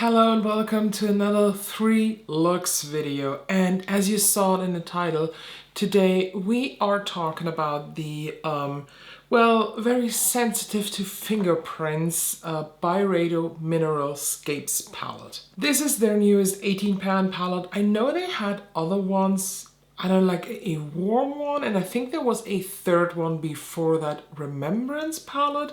Hello and welcome to another 3 looks video, and as you saw it in the title, today we are talking about the very sensitive to fingerprints Byredo Mineralscapes palette. This is their newest 18-pan palette. I know they had other ones. I don't like a warm one, and I think there was a third one before that, Remembrance palette.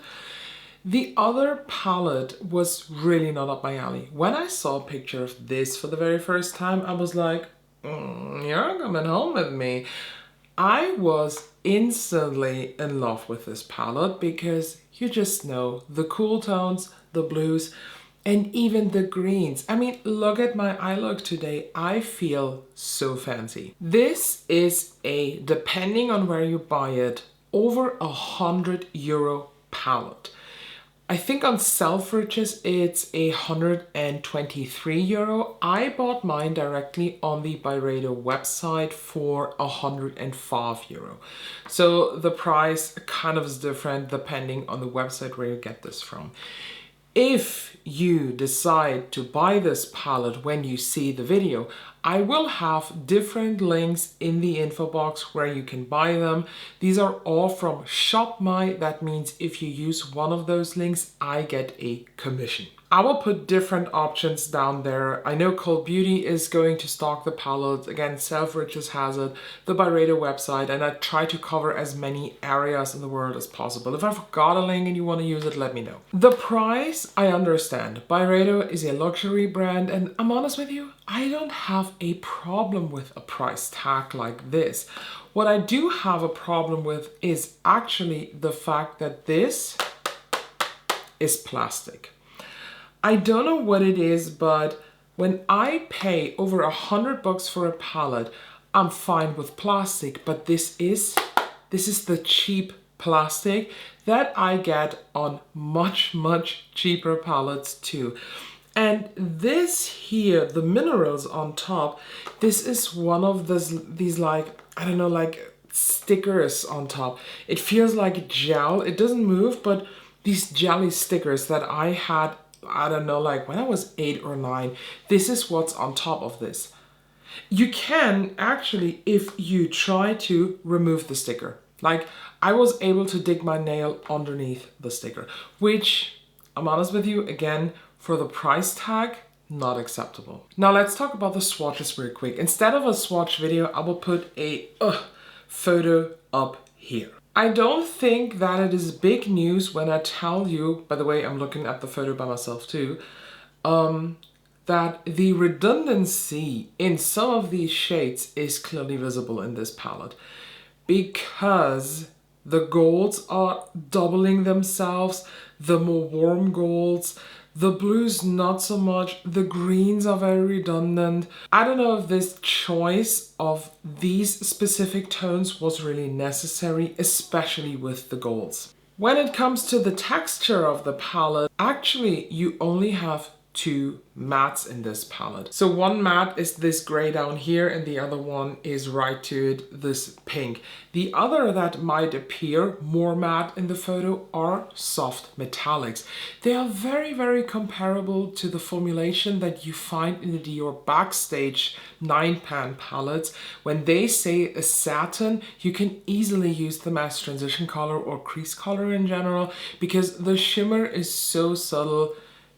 The other palette was really not up my alley. When I saw a picture of this for the very first time, I was like, you're coming home with me. I was instantly in love with this palette because you just know the cool tones, the blues, and even the greens. I mean, look at my eye look today. I feel so fancy. This is a, depending on where you buy it, over €100 palette. I think on Selfridges it's €123. I bought mine directly on the Byredo website for €105. So the price kind of is different depending on the website where you get this from. If you decide to buy this palette when you see the video, I will have different links in the info box where you can buy them. These are all from ShopMy. That means if you use one of those links, I get a commission. I will put different options down there. I know Cold Beauty is going to stock the palette. Again, Selfridges has it, the Byredo website, and I try to cover as many areas in the world as possible. If I forgot a link and you want to use it, let me know. The price, I understand. Byredo is a luxury brand, and I'm honest with you, I don't have a problem with a price tag like this. What I do have a problem with is actually the fact that this is plastic. I don't know what it is, but when I pay over $100 for a palette, I'm fine with plastic, but this is the cheap plastic that I get on much cheaper palettes too. And this here, the minerals on top, this is one of these like, I don't know, like stickers on top. It feels like gel. It doesn't move, but these jelly stickers that I had, I don't know, like when I was 8 or 9, this is what's on top of this. You can actually, if you try to remove the sticker, like I was able to dig my nail underneath the sticker, which I'm honest with you, again, for the price tag, not acceptable. Now let's talk about the swatches real quick. Instead of a swatch video, I will put a photo up here. I don't think that it is big news when I tell you, by the way, I'm looking at the photo by myself too, that the redundancy in some of these shades is clearly visible in this palette because the golds are doubling themselves, the more warm golds, the blues not so much, the greens are very redundant. I don't know if this choice of these specific tones was really necessary, especially with the golds. When it comes to the texture of the palette, actually you only have 2 mattes in this palette. So one matte is this gray down here and the other one is right to it, this pink. The other that might appear more matte in the photo are soft metallics. They are very comparable to the formulation that you find in the Dior Backstage 9-pan palettes. When they say a satin, you can easily use them as transition color or crease color in general because the shimmer is so subtle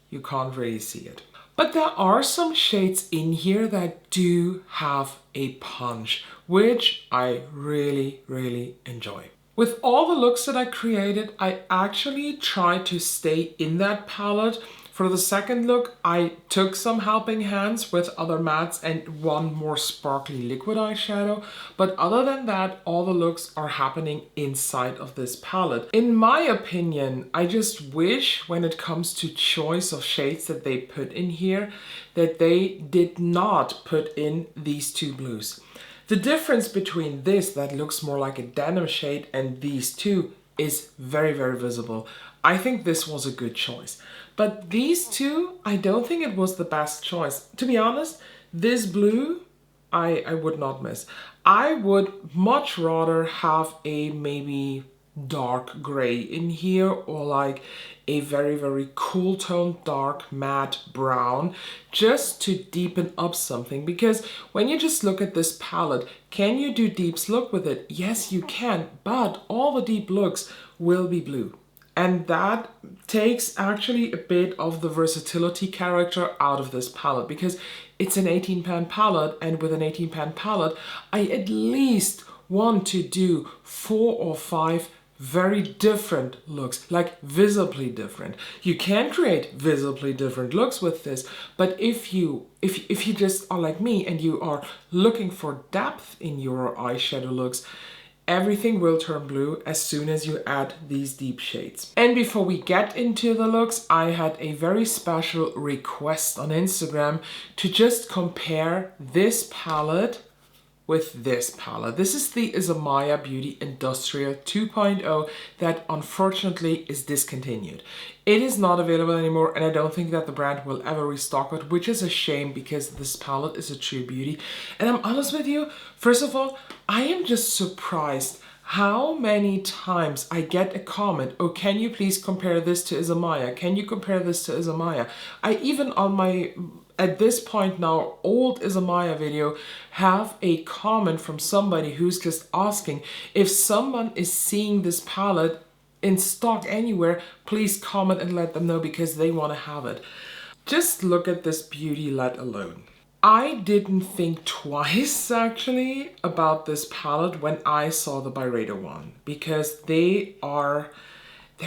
you can't really see it. But there are some shades in here that do have a punch, which I really enjoy. With all the looks that I created, I actually tried to stay in that palette. For the second look, I took some helping hands with other mattes and one more sparkly liquid eyeshadow. But other than that, all the looks are happening inside of this palette. In my opinion, I just wish when it comes to choice of shades that they put in here, that they did not put in these 2 blues. The difference between this that looks more like a denim shade and these 2 is very visible. I think this was a good choice. But these 2, I don't think it was the best choice. To be honest, this blue, I would not miss. I would much rather have a maybe dark gray in here, or like a very, very cool tone, dark matte brown, just to deepen up something. Because when you just look at this palette, can you do deeps look with it? Yes, you can, but all the deep looks will be blue. And that takes actually a bit of the versatility character out of this palette, because it's an 18 pan palette, and with an 18 pan palette, I at least want to do 4 or 5 very different looks, like visibly different. You can create visibly different looks with this, but if you just are like me and you are looking for depth in your eyeshadow looks, everything will turn blue as soon as you add these deep shades. And before we get into the looks, I had a very special request on Instagram to just compare this palette with this palette. This is the Izamaya Beauty Industrial 2.0 that unfortunately is discontinued. It is not available anymore, and I don't think that the brand will ever restock it, which is a shame because this palette is a true beauty. And I'm honest with you, first of all, I am just surprised how many times I get a comment, oh, can you please compare this to Izamaya? Can you compare this to Izamaya? I even on my, at this point now, old Izamaya video, have a comment from somebody who's just asking if someone is seeing this palette in stock anywhere, please comment and let them know because they want to have it. Just look at this beauty let alone. I didn't think twice actually about this palette when I saw the Byredo one, because they're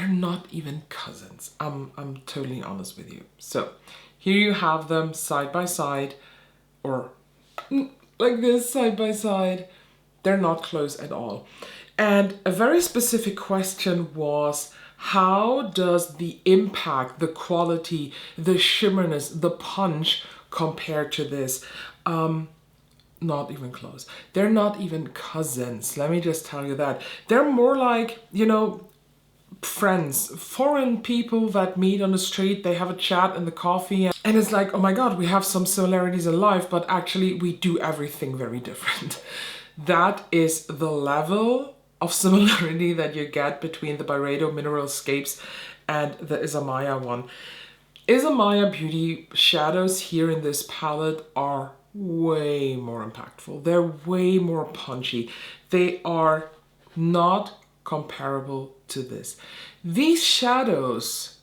not even cousins. I'm totally honest with you. So here you have them side by side, or like this side by side. They're not close at all. And a very specific question was, how does the impact, the quality, the shimmerness, the punch compare to this? Not even close. They're not even cousins. Let me just tell you that. They're more like, you know, friends, foreign people that meet on the street, they have a chat in the coffee, and it's like, oh my god, we have some similarities in life, but actually we do everything very different. That is the level of similarity that you get between the Byredo Mineralscapes and the Izamaya one. Izamaya Beauty shadows here in this palette are way more impactful. They're way more punchy. They are not comparable to this. These shadows,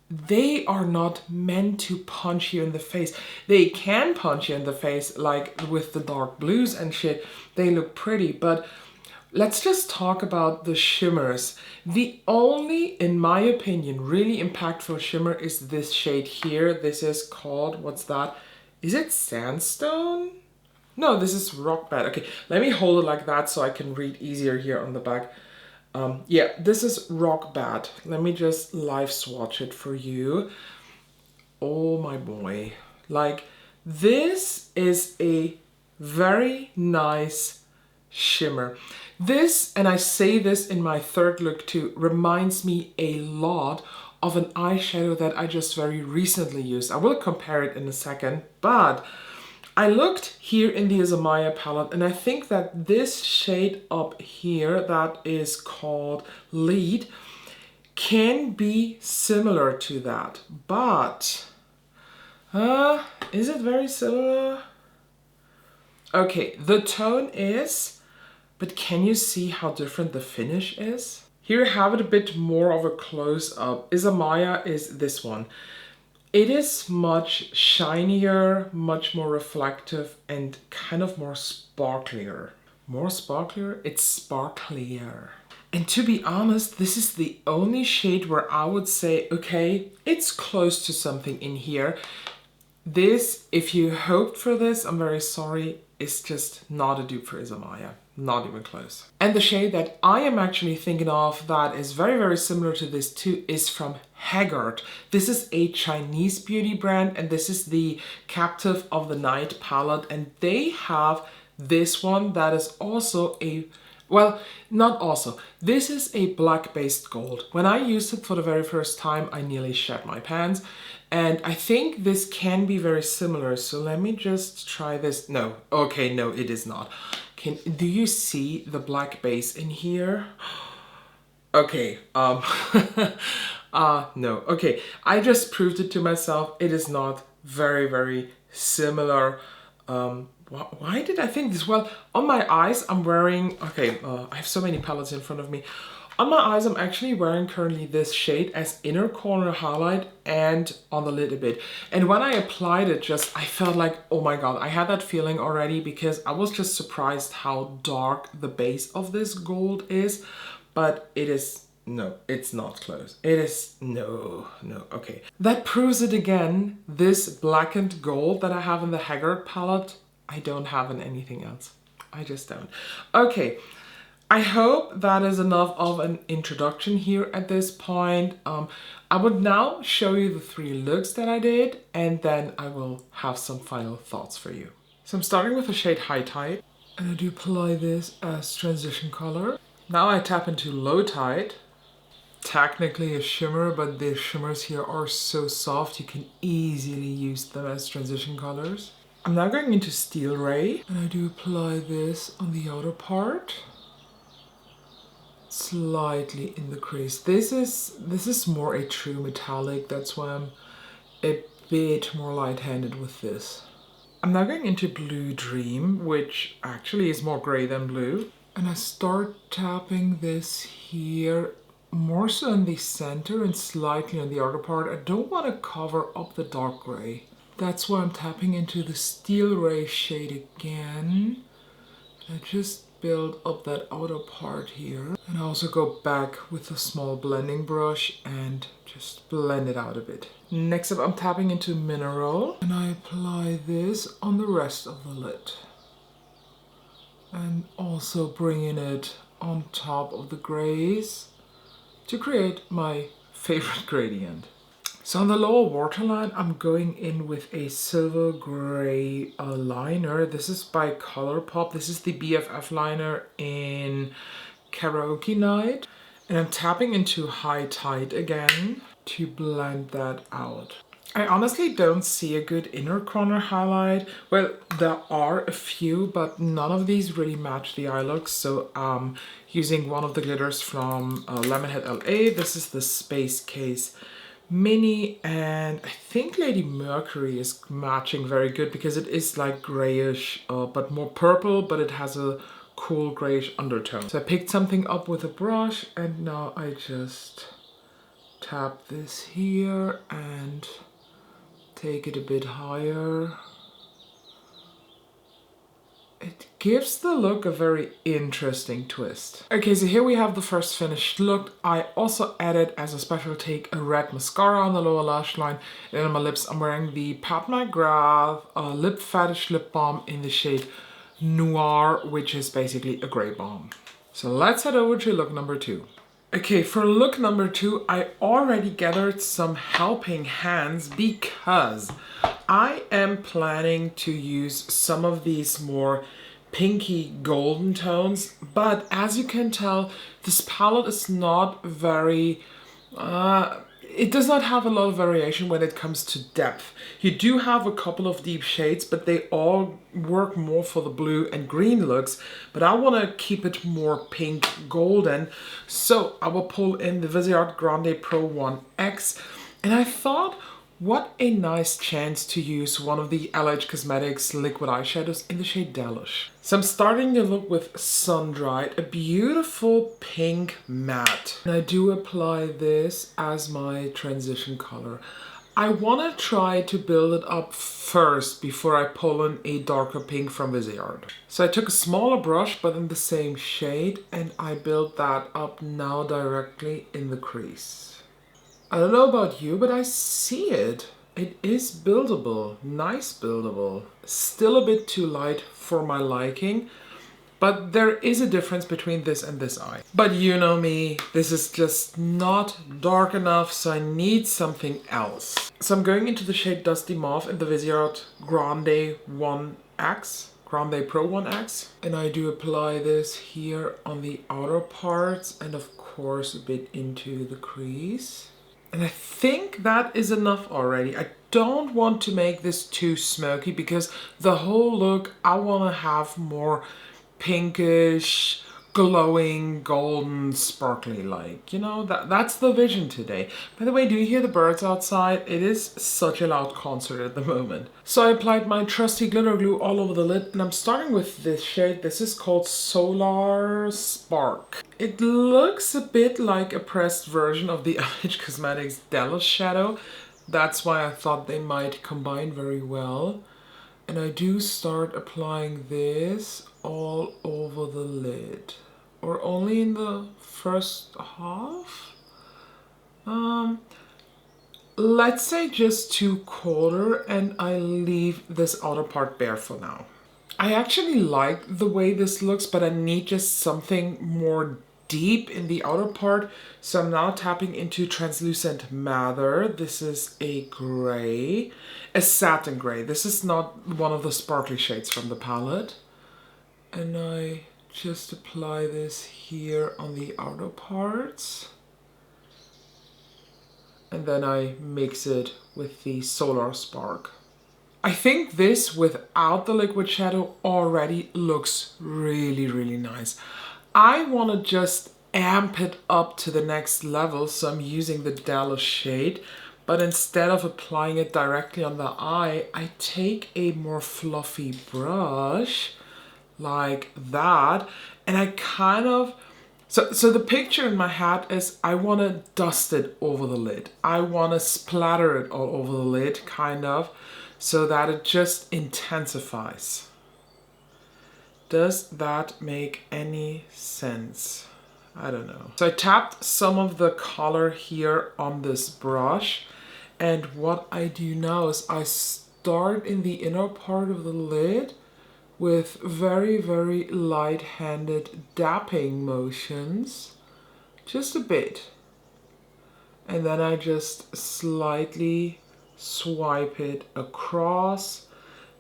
they are not meant to punch you in the face. They can punch you in the face, like with the dark blues and shit. They look pretty, but let's just talk about the shimmers. The only, in my opinion, really impactful shimmer is this shade here. This is called, what's that? Is it Sandstone? No, this is Rock Bed. Okay, let me hold it like that so I can read easier here on the back. Yeah, this is Rock Bad. Let me just live swatch it for you. Oh my boy. Like, this is a very nice shimmer. This, and I say this in my third look too, reminds me a lot of an eyeshadow that I just very recently used. I will compare it in a second, but I looked here in the Izamaya palette, and I think that this shade up here that is called Lead can be similar to that, but is it very similar? Okay, the tone is, but can you see how different the finish is? Here you have it a bit more of a close-up. Izamaya is this one. It is much shinier, much more reflective, and kind of more sparklier. More sparklier? It's sparklier. And to be honest, this is the only shade where I would say, okay, it's close to something in here. This, if you hoped for this, I'm very sorry, is just not a dupe for Izamaya. Not even close. And the shade that I am actually thinking of that is very, very similar to this too is from Haggard. This is a Chinese beauty brand, and this is the Captive of the Night palette, and they have this one that is also a, well, not also. This is a black-based gold. When I used it for the very first time, I nearly shat my pants. And I think this can be very similar. So let me just try this. No, okay, no, it is not. Do you see the black base in here? Okay, no, okay. I just proved it to myself. It is not very, very similar. Why did I think this? Well, on my eyes, I'm wearing, okay, I have so many palettes in front of me. On my eyes, I'm actually wearing currently this shade as inner corner highlight and on the lid a bit. And when I applied it, I felt like, oh my God, I had that feeling already because I was just surprised how dark the base of this gold is. But it is, no, it's not close. It is, no, okay. That proves it again. This blackened gold that I have in the Haggard palette, I don't have in anything else. I just don't. Okay, I hope that is enough of an introduction here at this point. I would now show you the 3 looks that I did, and then I will have some final thoughts for you. So I'm starting with the shade High Tide, and I do apply this as transition color. Now I tap into Low Tide. Technically a shimmer, but the shimmers here are so soft you can easily use them as transition colors. I'm now going into Steel Ray, and I do apply this on the outer part, slightly in the crease. This is more a true metallic, that's why I'm a bit more light-handed with this. I'm now going into Blue Dream, which actually is more gray than blue. And I start tapping this here, more so in the center and slightly on the outer part. I don't want to cover up the dark gray. That's why I'm tapping into the Steel Ray shade again. I just build up that outer part here. And I also go back with a small blending brush and just blend it out a bit. Next up, I'm tapping into Mineral, and I apply this on the rest of the lid. And also bringing it on top of the grays to create my favorite gradient. So on the lower waterline, I'm going in with a silver gray liner. This is by Colourpop. This is the BFF liner in Karaoke Night. And I'm tapping into High Tide again to blend that out. I honestly don't see a good inner corner highlight. Well, there are a few, but none of these really match the eye look. So I'm using one of the glitters from Lemonhead LA. This is the Space Case Mini, and I think Lady Mercury is matching very good because it is like grayish, but more purple, but it has a cool grayish undertone. So I picked something up with a brush, and now I just tap this here and take it a bit higher. It gives the look a very interesting twist. Okay, so here we have the first finished look. I also added as a special take a red mascara on the lower lash line, and on my lips I'm wearing the Pat McGrath Lip Fetish Lip Balm in the shade Noir, which is basically a gray balm. So let's head over to look number 2. Okay, for look number 2, I already gathered some helping hands because I am planning to use some of these more pinky golden tones, but as you can tell, this palette is not very, it does not have a lot of variation when it comes to depth. You do have a couple of deep shades, but they all work more for the blue and green looks, but I want to keep it more pink golden, so I will pull in the Viseart Grande Pro 1X, and I thought, what a nice chance to use one of the LH Cosmetics liquid eyeshadows in the shade Deluxe. So I'm starting the look with Sun Dried, a beautiful pink matte. And I do apply this as my transition color. I want to try to build it up first before I pull in a darker pink from Viseart. So I took a smaller brush but in the same shade, and I built that up now directly in the crease. I don't know about you, but I see it. It is buildable, nice buildable. Still a bit too light for my liking, but there is a difference between this and this eye. But you know me, this is just not dark enough, so I need something else. So I'm going into the shade Dusty Mauve in the Viseart Grande 1X. Grande Pro 1X. And I do apply this here on the outer parts and of course a bit into the crease. And I think that is enough already. I don't want to make this too smoky because the whole look, I want to have more pinkish, glowing, golden, sparkly like. You know, that's the vision today. By the way, do you hear the birds outside? It is such a loud concert at the moment. So I applied my trusty glitter glue all over the lid, and I'm starting with this shade. This is called Solar Spark. It looks a bit like a pressed version of the LH Cosmetics Dallas shadow. That's why I thought they might combine very well. And I do start applying this all over the lid. Or only in the first half? Let's say just 2/4, and I leave this outer part bare for now. I actually like the way this looks, but I need just something more deep in the outer part. So I'm now tapping into translucent mather. This is a gray, a satin gray. This is not one of the sparkly shades from the palette. And I just apply this here on the outer parts. And then I mix it with the Solar Spark. I think this without the liquid shadow already looks really, really nice. I want to just amp it up to the next level, so I'm using the Dallas shade, but instead of applying it directly on the eye, I take a more fluffy brush like that, and I kind of so the picture in my head is I want to dust it over the lid. I want to splatter it all over the lid, kind of, so that it just intensifies. Does that make any sense? I don't know. So I tapped some of the color here on this brush, and what I do now is I start in the inner part of the lid with very, very light-handed dapping motions, just a bit. And then I just slightly swipe it across,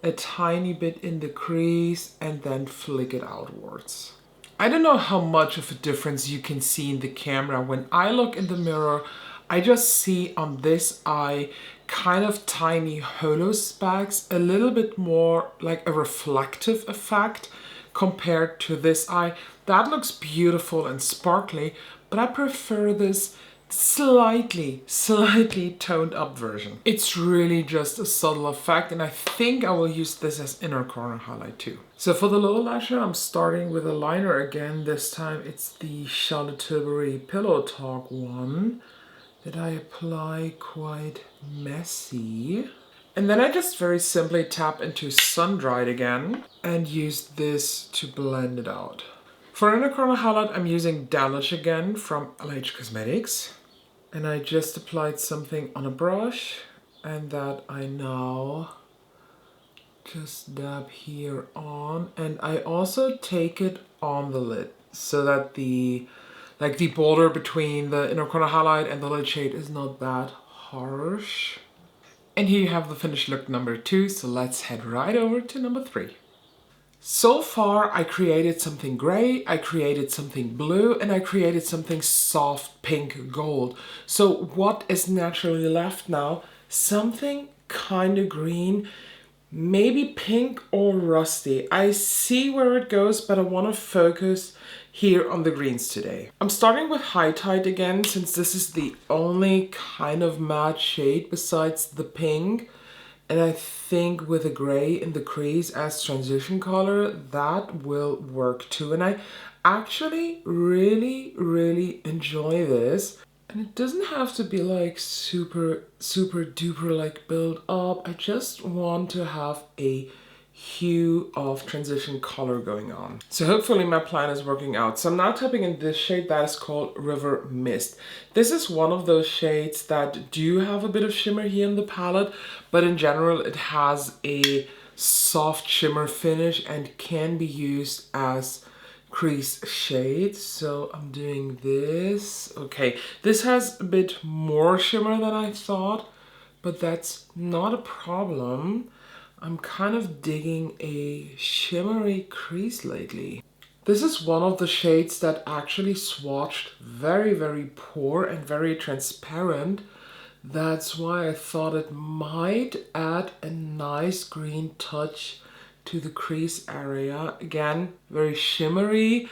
a tiny bit in the crease, and then flick it outwards. I don't know how much of a difference you can see in the camera. When I look in the mirror, I just see on this eye kind of tiny holo specks, a little bit more like a reflective effect compared to this eye. That looks beautiful and sparkly, but I prefer this slightly toned up version. It's really just a subtle effect, and I think I will use this as inner corner highlight too. So for the lower lasher, I'm starting with a liner again. This time it's the Charlotte Tilbury Pillow Talk one that I apply quite messy. And then I just very simply tap into Sun Dried again and use this to blend it out. For inner corner highlight, I'm using Dallas again from LH Cosmetics. And I just applied something on a brush, and that I now just dab here on. And I also take it on the lid so that the border between the inner corner highlight and the lid shade is not that harsh. And here you have the finished look number 2, so let's head right over to number 3. So far, I created something gray, I created something blue, and I created something soft pink gold. So what is naturally left now? Something kind of green, maybe pink or rusty. I see where it goes, but I want to focus here on the greens today. I'm starting with High Tide again, since this is the only kind of matte shade besides the pink. And I think with a gray in the crease as transition color, that will work too. And I actually really enjoy this. And it doesn't have to be like super duper like build up. I just want to have a hue of transition color going on. So hopefully my plan is working out. So I'm now tapping in this shade that is called River Mist. This is one of those shades that do have a bit of shimmer here in the palette, but in general it has a soft shimmer finish and can be used as crease shade. So I'm doing this. Okay, this has a bit more shimmer than I thought, but that's not a problem. I'm kind of digging a shimmery crease lately. This is one of the shades that actually swatched very poor and very transparent. That's why I thought it might add a nice green touch to the crease area. Again, very shimmery,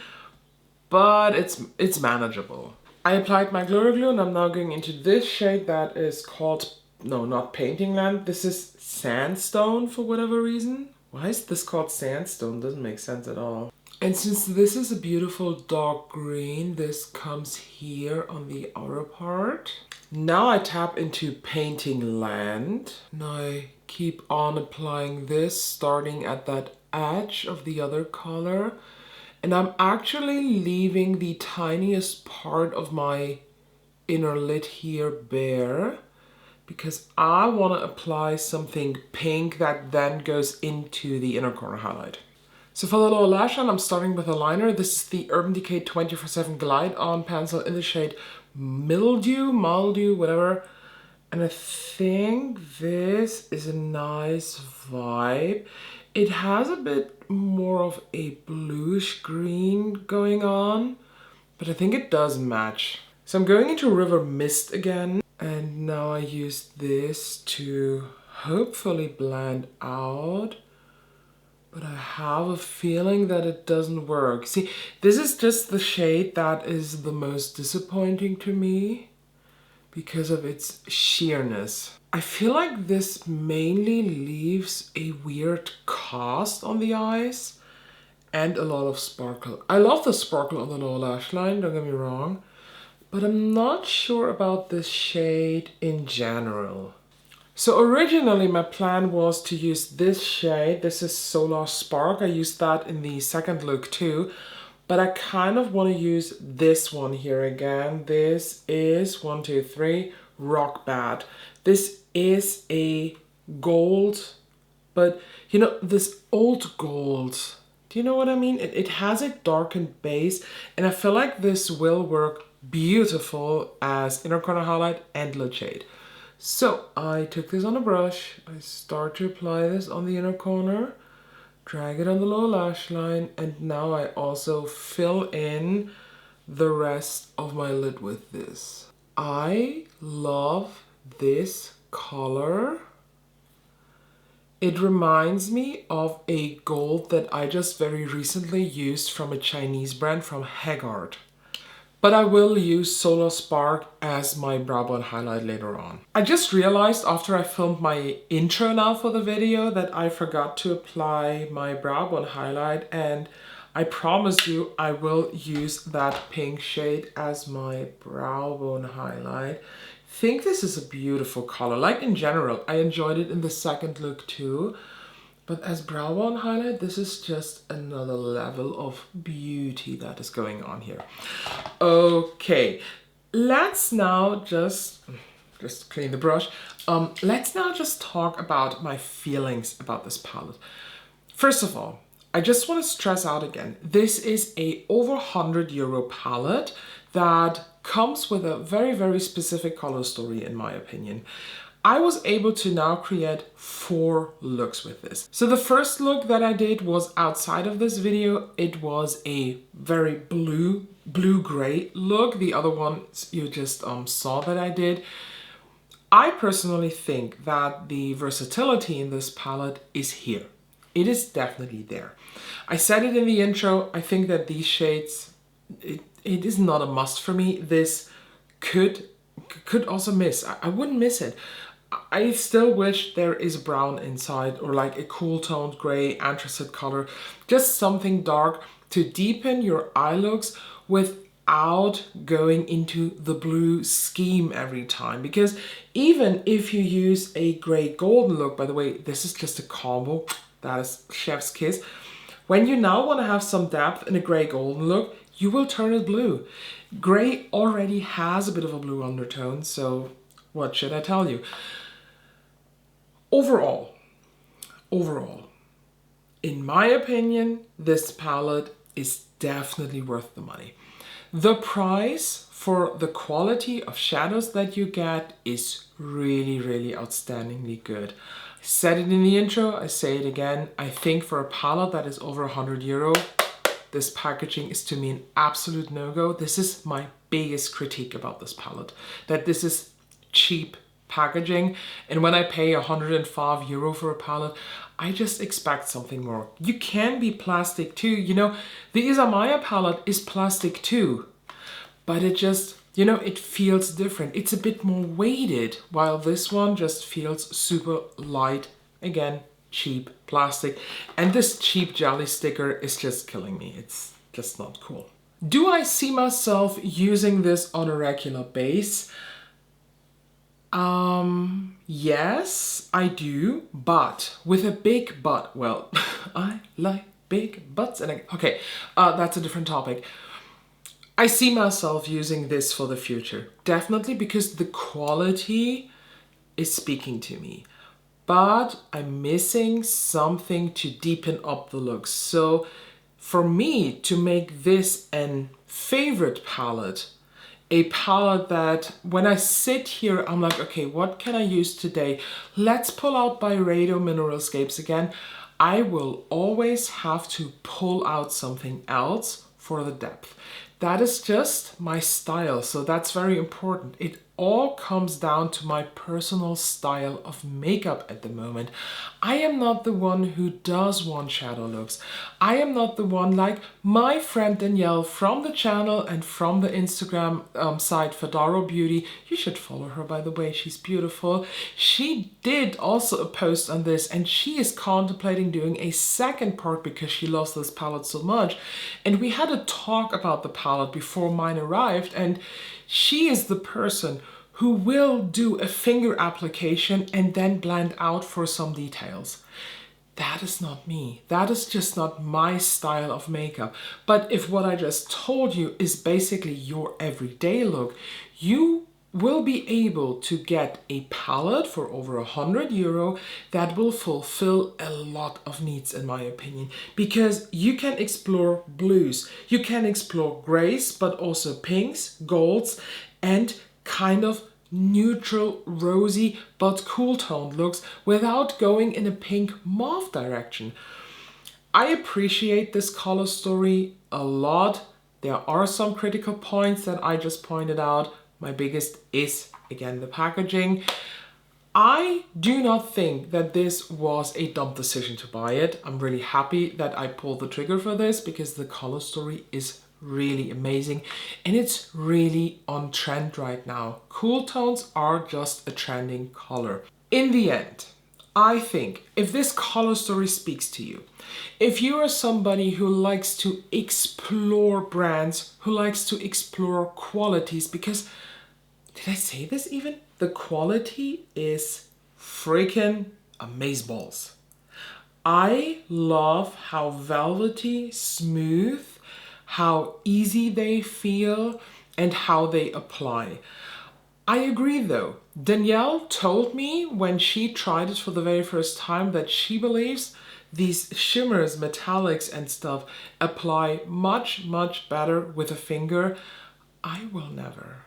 but it's manageable. I applied my glitter glue and I'm now going into this shade that is called, no, not Painting Land. This is Sandstone for whatever reason. Why is this called Sandstone? Doesn't make sense at all. And since this is a beautiful dark green, this comes here on the outer part. Now I tap into Painting Land. And I keep on applying this, starting at that edge of the other color. And I'm actually leaving the tiniest part of my inner lid here bare because I want to apply something pink that then goes into the inner corner highlight. So for the lower lash line, I'm starting with a liner. This is the Urban Decay 24/7 Glide On pencil in the shade Mildew, whatever. And I think this is a nice vibe. It has a bit more of a bluish green going on, but I think it does match. So I'm going into River Mist again, and now I use this to hopefully blend out, but I have a feeling that it doesn't work. See, this is just the shade that is the most disappointing to me because of its sheerness. I feel like this mainly leaves a weird cast on the eyes and a lot of sparkle. I love the sparkle on the lower lash line, don't get me wrong, but I'm not sure about this shade in general. So originally my plan was to use this shade. This is Solar Spark. I used that in the second look too. But I kind of want to use this one here again. This is 1, 2, 3, Rock Bad. This is a gold, but you know, this old gold. Do you know what I mean? It has a darkened base, and I feel like this will work beautiful as inner corner highlight and lid shade. So I took this on a brush. I start to apply this on the inner corner. Drag it on the lower lash line, and now I also fill in the rest of my lid with this. I love this color. It reminds me of a gold that I just very recently used from a Chinese brand from Haggard. But I will use Solar Spark as my brow bone highlight later on. I just realized after I filmed my intro now for the video that I forgot to apply my brow bone highlight, and I promise you I will use that pink shade as my brow bone highlight. I think this is a beautiful color. Like in general, I enjoyed it in the second look too. But as brow bone highlight, this is just another level of beauty that is going on here. Okay, let's now just clean the brush. Let's now just talk about my feelings about this palette. First of all, I just want to stress out again, this is a over €100 palette that comes with a very, very specific color story in my opinion. I was able to now create 4 looks with this. So the first look that I did was outside of this video. It was a very blue-gray look. The other ones you just saw that I did. I personally think that the versatility in this palette is here. It is definitely there. I said it in the intro. I think that these shades, it is not a must for me. This could also miss. I wouldn't miss it. I still wish there is brown inside, or like a cool toned gray anthracite color, just something dark to deepen your eye looks without going into the blue scheme every time. Because even if you use a gray golden look, by the way, this is just a combo, that is chef's kiss. When you now want to have some depth in a gray golden look, you will turn it blue. Gray already has a bit of a blue undertone, so what should I tell you? Overall, in my opinion, this palette is definitely worth the money. The price for the quality of shadows that you get is really, really outstandingly good. I said it in the intro, I say it again. I think for a palette that is over €100, this packaging is to me an absolute no-go. This is my biggest critique about this palette, that this is cheap packaging. And when I pay 105 euro for a palette, I just expect something more. You can be plastic too. You know, the Isamaya palette is plastic too, but it just, you know, it feels different. It's a bit more weighted, while this one just feels super light. Again, cheap plastic. And this cheap jelly sticker is just killing me. It's just not cool. Do I see myself using this on a regular base? Yes, I do, but with a big but. Well, I like big butts. And okay, that's a different topic. I see myself using this for the future, definitely, because the quality is speaking to me. But I'm missing something to deepen up the look. So for me to make this an favorite palette, a palette that when I sit here, I'm like, okay, what can I use today? Let's pull out Byredo Mineralscapes again. I will always have to pull out something else for the depth. That is just my style, so that's very important. It all comes down to my personal style of makeup at the moment. I am not the one who does one shadow looks. I am not the one like my friend Danielle from the channel and from the Instagram site Fedaro Beauty. You should follow her, by the way, she's beautiful. She did also a post on this, and she is contemplating doing a second part because she loves this palette so much. And we had a talk about the palette before mine arrived, and she is the person who will do a finger application and then blend out for some details. That is not me. That is just not my style of makeup. But if what I just told you is basically your everyday look, you will be able to get a palette for over 100 euro that will fulfill a lot of needs, in my opinion, because you can explore blues, you can explore grays, but also pinks, golds, and kind of neutral, rosy, but cool toned looks without going in a pink mauve direction. I appreciate this color story a lot. There are some critical points that I just pointed out. My biggest is, again, the packaging. I do not think that this was a dumb decision to buy it. I'm really happy that I pulled the trigger for this because the color story is really amazing and it's really on trend right now. Cool tones are just a trending color. In the end, I think if this color story speaks to you, if you are somebody who likes to explore brands, who likes to explore qualities, because, did I say this even? The quality is freaking amazeballs. I love how velvety, smooth, how easy they feel, and how they apply. I agree though. Danielle told me when she tried it for the very first time that she believes these shimmers, metallics and stuff apply much, much better with a finger. I will never.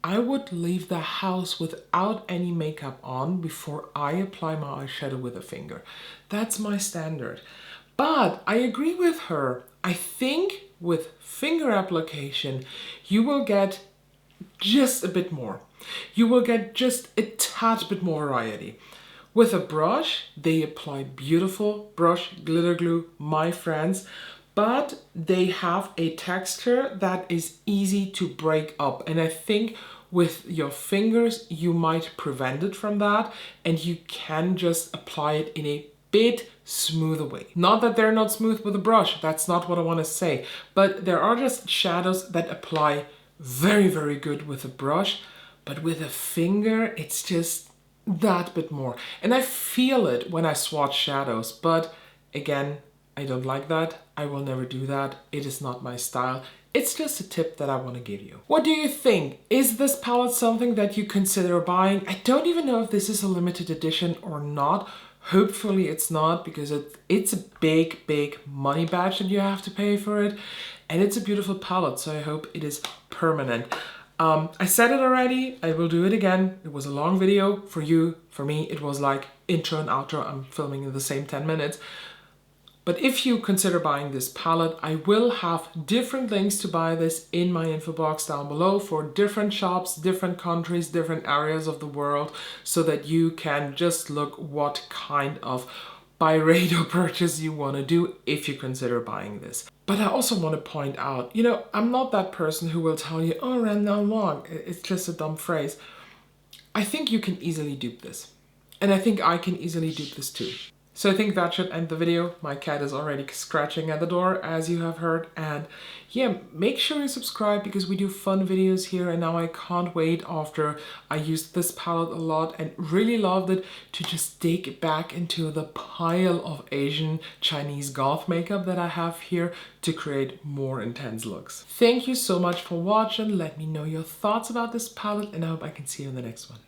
I would leave the house without any makeup on before I apply my eyeshadow with a finger. That's my standard. But I agree with her. I think with finger application, you will get just a bit more. You will get just a tad bit more variety. With a brush, they apply beautiful brush glitter glue, my friends, but they have a texture that is easy to break up. And I think with your fingers, you might prevent it from that, and you can just apply it in a bit smoother way. Not that they're not smooth with a brush, that's not what I want to say, but there are just shadows that apply very, very good with a brush, but with a finger, it's just that bit more. And I feel it when I swatch shadows, but again, I don't like that. I will never do that. It is not my style. It's just a tip that I want to give you. What do you think? Is this palette something that you consider buying? I don't even know if this is a limited edition or not. Hopefully it's not, because it's a big, big money badge that you have to pay for it. And it's a beautiful palette, so I hope it is permanent. I said it already, I will do it again. It was a long video for you. For me, it was like intro and outro. I'm filming in the same 10 minutes. But if you consider buying this palette, I will have different links to buy this in my info box down below for different shops, different countries, different areas of the world, so that you can just look what kind of Byredo purchase you want to do if you consider buying this. But I also want to point out, I'm not that person who will tell you, oh, rendement, it's just a dumb phrase. I think you can easily dupe this. And I think I can easily dupe this too. So I think that should end the video. My cat is already scratching at the door, as you have heard. And yeah, make sure you subscribe because we do fun videos here. And now I can't wait, after I used this palette a lot and really loved it, to just dig back into the pile of Asian Chinese goth makeup that I have here to create more intense looks. Thank you so much for watching. Let me know your thoughts about this palette and I hope I can see you in the next one.